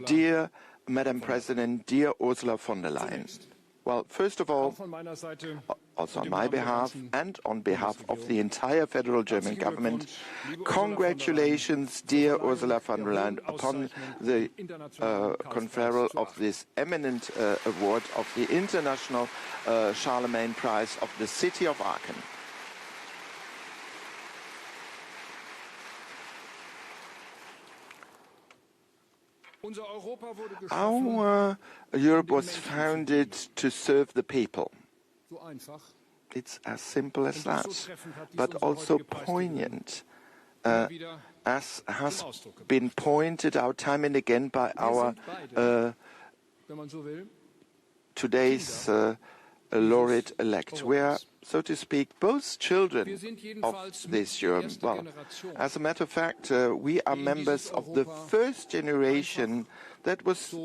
Dear Madam President, dear Ursula von der Leyen. Well, first of all, also on my behalf and on behalf of the entire federal German government, congratulations, dear Ursula von der Leyen, upon the conferral of this eminent award of the International Charlemagne Prize of the city of Aachen. Our Europe was founded to serve the people. It's as simple as that, but also poignant, as has been pointed out time and again by our today's laureate-elect. We are, so to speak, both children of this Europe. Well, as a matter of fact, we are members of the first generation that was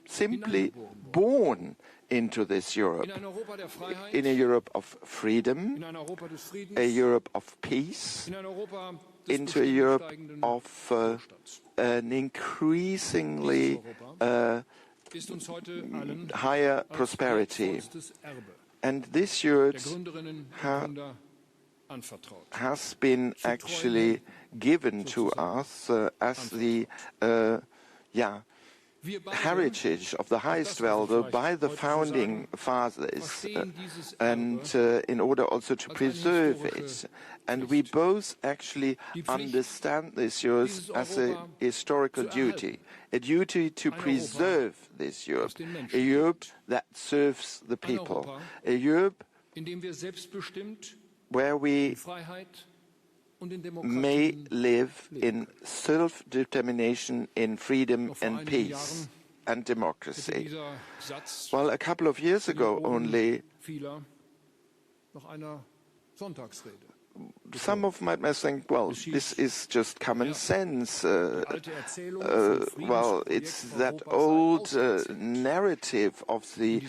simply born into this Europe, in a Europe of freedom, a Europe of peace, into a Europe of an increasingly higher prosperity. And this Europe has been actually given to us as the heritage of the highest value by the founding fathers, and in order also to preserve it. And we both actually understand this Europe as a historical duty, a duty to preserve this Europe, a Europe that serves the people, a Europe where we may live in self-determination, in freedom and peace and democracy. Well, a couple of years ago only, some of might think, well, this is just common sense. Well, it's that old narrative of the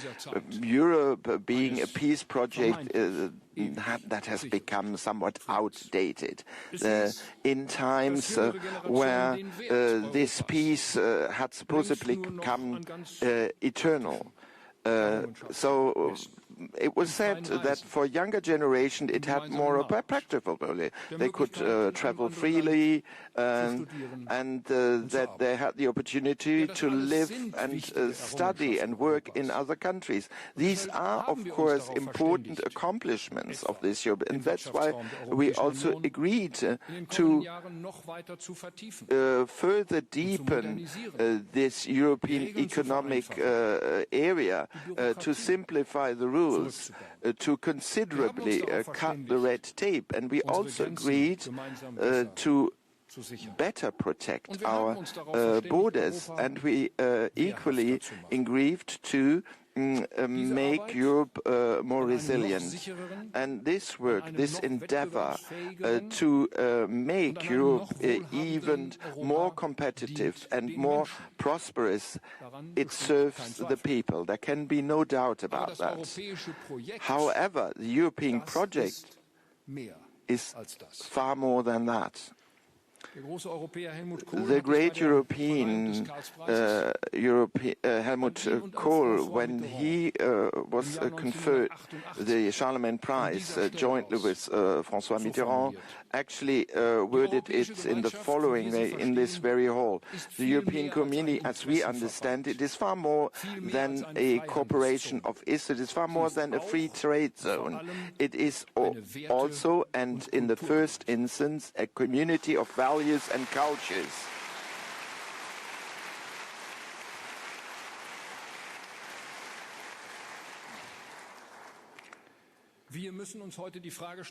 Europe being a peace project that has become somewhat outdated. In times where this peace had supposedly become eternal. So it was said that for younger generation it had more of a practical value. They could travel freely and that they had the opportunity to live and study and work in other countries. These are, of course, important accomplishments of this Europe, and that's why we also agreed to further deepen this European economic area, to simplify the rules, to considerably cut the red tape. And we also agreed to better protect our borders, and we equally agreed to make Europe more resilient. And this work, this endeavor to make Europe even more competitive and more prosperous, it serves the people. There can be no doubt about that. However, the European project is far more than that. The great European Helmut Kohl, when he was conferred the Charlemagne Prize jointly with François Mitterrand, actually worded it in the following way in this very hall. The European community, as we understand it, is far more than a corporation of IS. It is far more than a free trade zone. It is also, and in the first instance, a community of values and cultures.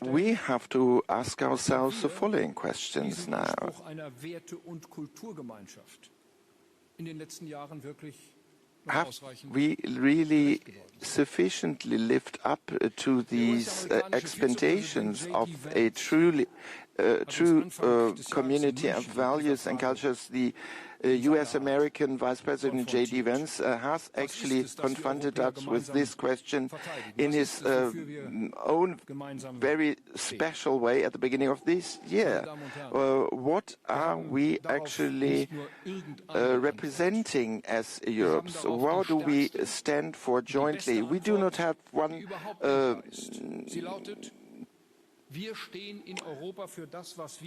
We have to ask ourselves the following questions now. Have we really sufficiently lived up to these expectations of a true community of values and cultures? The US-American Vice President J.D. Vance has actually confronted us with this question in his own very special way at the beginning of this year. What are we actually representing as Europe? So what do we stand for jointly? We do not have one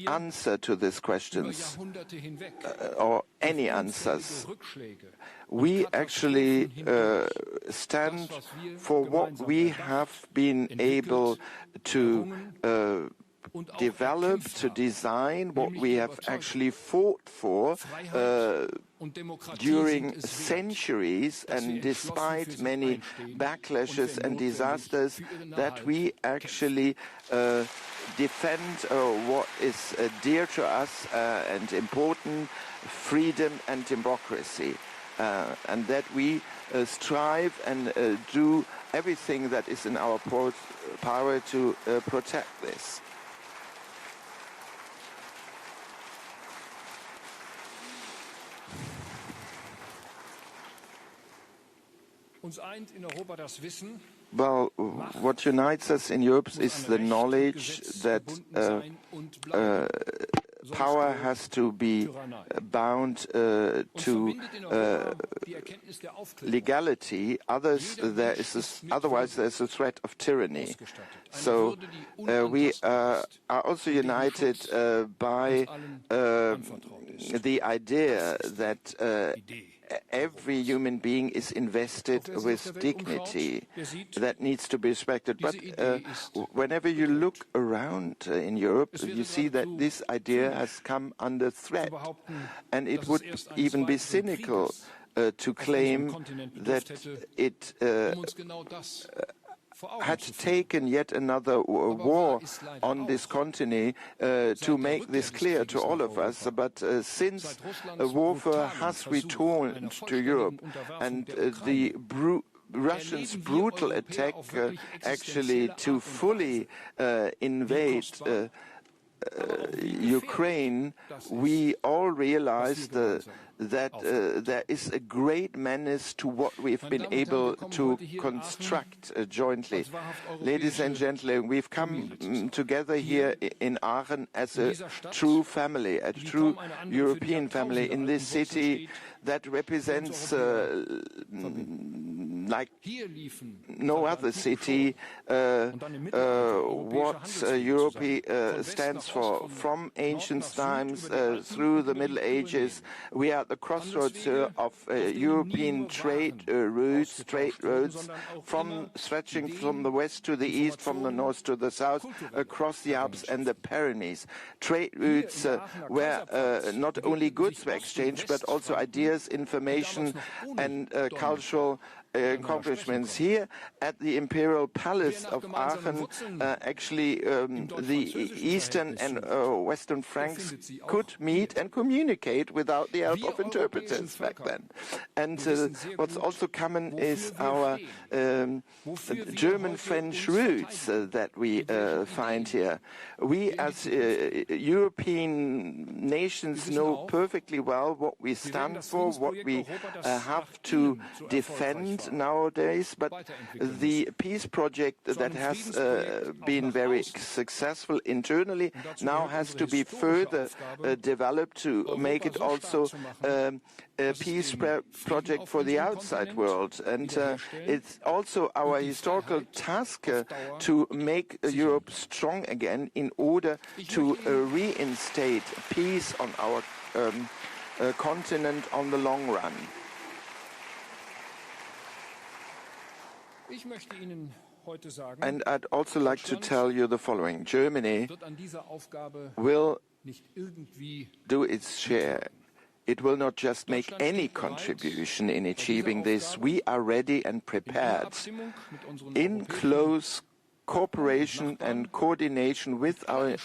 answer to these questions or any answers. We actually stand for what we have been able to develop, to design, what we have actually fought for during centuries, and despite many backlashes and disasters, that we actually defend what is dear to us and important, freedom and democracy, and that we strive and do everything that is in our power to protect this. Well, what unites us in Europe is the knowledge that power has to be bound to legality. Otherwise, there's a threat of tyranny. So we are also united by the idea that every human being is invested with dignity that needs to be respected. But whenever you look around in Europe, you see that this idea has come under threat. And it would even be cynical to claim that it had taken yet another war on this continent to make this clear to all of us. But since warfare has returned to Europe and the Russians' brutal attack actually to fully invade Ukraine, we all realized that there is a great menace to what we've been able to construct jointly. Ladies and gentlemen, we've come together here in Aachen as a true family, a true European family in this city that represents like no other city what Europe stands for. From ancient times through the Middle Ages, we are at the crossroads of European trade routes, stretching from the west to the east, from the north to the south, across the Alps and the Pyrenees. Trade routes where not only goods were exchanged, but also ideas, information and cultural accomplishments. Here at the Imperial Palace of Aachen, actually the Eastern and Western Franks could meet and communicate without the help of interpreters back then. And what's also common is our German-French roots that we find here. We as European nations know perfectly well what we stand for, what we have to defend nowadays, but the peace project that has been very successful internally now has to be further developed to make it also a peace project for the outside world. And it's also our historical task to make Europe strong again in order to reinstate peace on our continent on the long run. And I'd also like to tell you the following. Germany will do its share. It will not just make any contribution in achieving this. We are ready and prepared. In close cooperation and coordination with our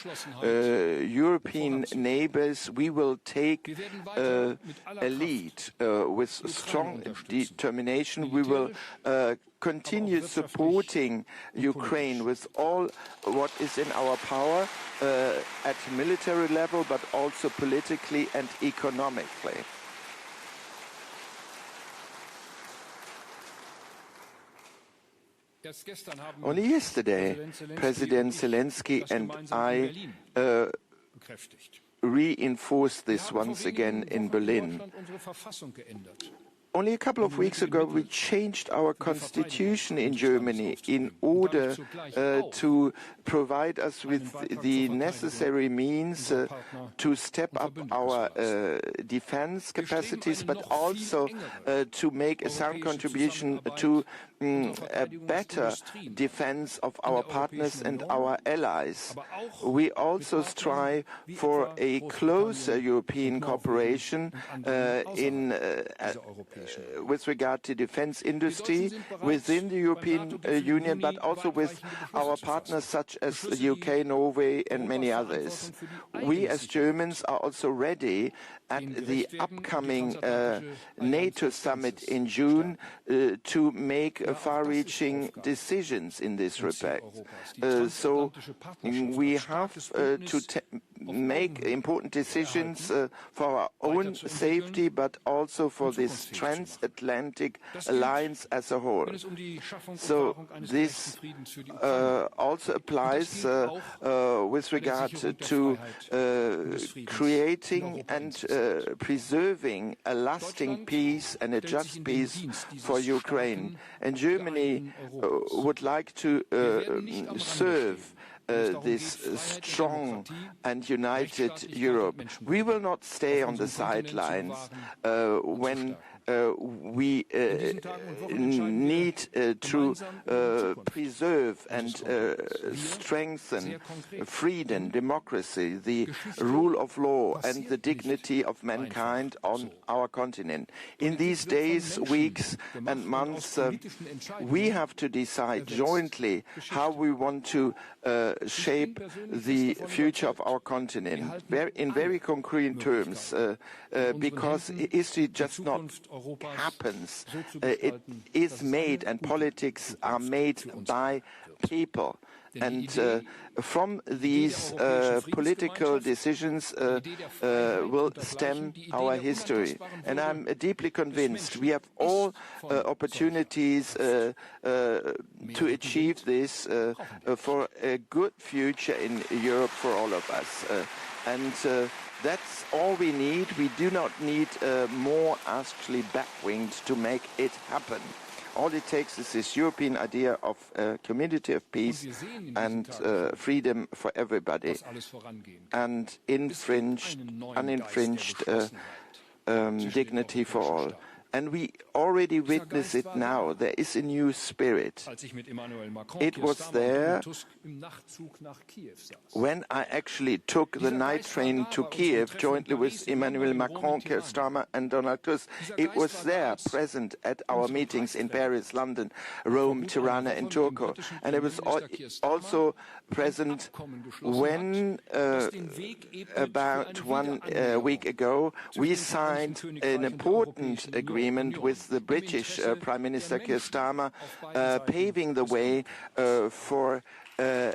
European neighbors, we will take a lead with strong determination. We will continue supporting Ukraine with all what is in our power at military level, but also politically and economically. Only yesterday, President Zelensky and I reinforced this once again in Berlin. Only a couple of weeks ago, we changed our constitution in Germany in order to provide us with the necessary means to step up our defense capacities, but also to make a sound contribution to a better defense of our partners and our allies. We also strive for a closer European cooperation with regard to defense industry within the European Union, but also with our partners such as the UK, Norway, and many others. We as Germans are also ready at the upcoming NATO summit in June to make far-reaching decisions in this respect. So we have to make important decisions for our own safety, but also for this transatlantic alliance as a whole. So this also applies with regard to creating and preserving a lasting peace and a just peace for Ukraine. And Germany would like to serve this strong and united Europe. We will not stay on the sidelines when we need to preserve and strengthen freedom, democracy, the rule of law, and the dignity of mankind on our continent. In these days, weeks, and months, we have to decide jointly how we want to shape the future of our continent in very concrete terms, because history just not happens. It is made, and politics are made by people. And from these political decisions will stem our history. And I'm deeply convinced we have all opportunities to achieve this for a good future in Europe for all of us. And that's all we need. We do not need more actually backwings to make it happen. All it takes is this European idea of a community of peace and freedom for everybody, and uninfringed dignity for all. And we already witness it now. There is a new spirit. It was there when I actually took the night train to Kiev jointly with Emmanuel Macron, Keir Starmer, and Donald Tusk. It was there, present at our meetings in Paris, London, Rome, Tirana, and Turku. And it was also present when, about 1 week ago, we signed an important agreement with the British Prime Minister Keir Starmer, paving the way for a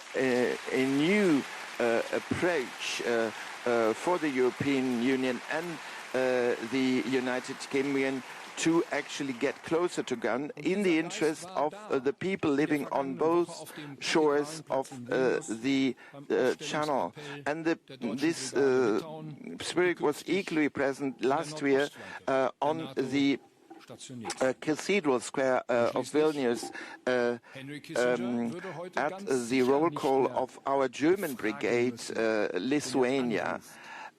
new approach for the European Union and the United Kingdom to actually get closer together in the interest of the people living on both shores of the Channel. And this spirit was equally present last year on the Cathedral Square of Vilnius at the roll call of our German brigade, Lithuania.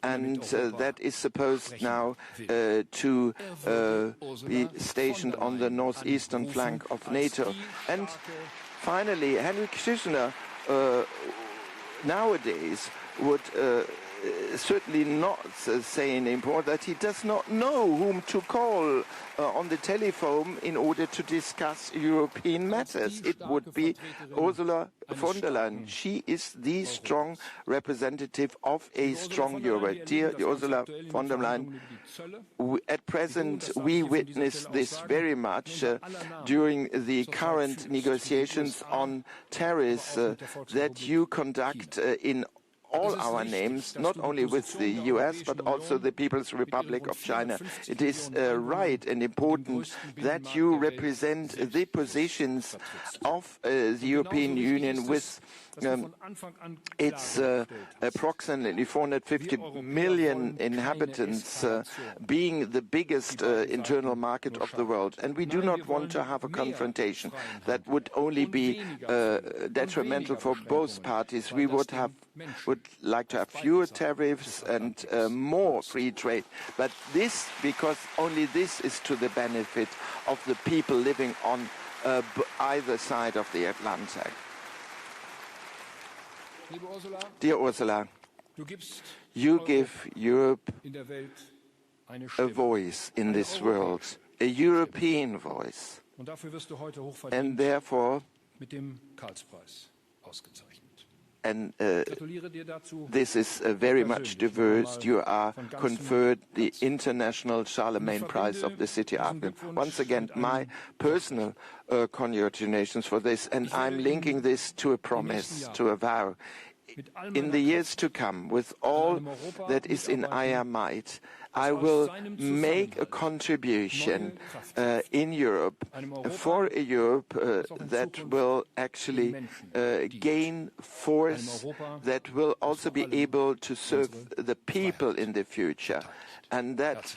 And that is supposed now to be stationed on the northeastern flank of NATO. And finally, Henry Kissinger nowadays would certainly not say in import that he does not know whom to call on the telephone in order to discuss European matters. It would be Ursula von der Leyen. She is the strong representative of a strong Europe. Dear Ursula von der Leyen, at present we witness this very much during the current negotiations on tariffs that you conduct in all our names, not only with the US, but also the People's Republic of China. It is right and important that you represent the positions of the European Union with its approximately 450 million inhabitants, being the biggest internal market of the world. And we do not want to have a confrontation that would only be detrimental for both parties. We would like to have fewer tariffs and more free trade. But this, because only this is to the benefit of the people living on either side of the Atlantic. Dear Ursula, you give Europe a voice in this world, a European voice, and therefore, this is very much deserved. You are conferred the International Charlemagne Prize of the city Aachen. Once again, my personal congratulations for this, and I'm linking this to a promise, to a vow. In the years to come, with all that is in our might, I will make a contribution in Europe, for a Europe that will actually gain force, that will also be able to serve the people in the future, and that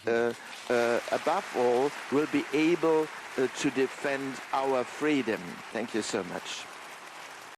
above all will be able to defend our freedom. Thank you so much.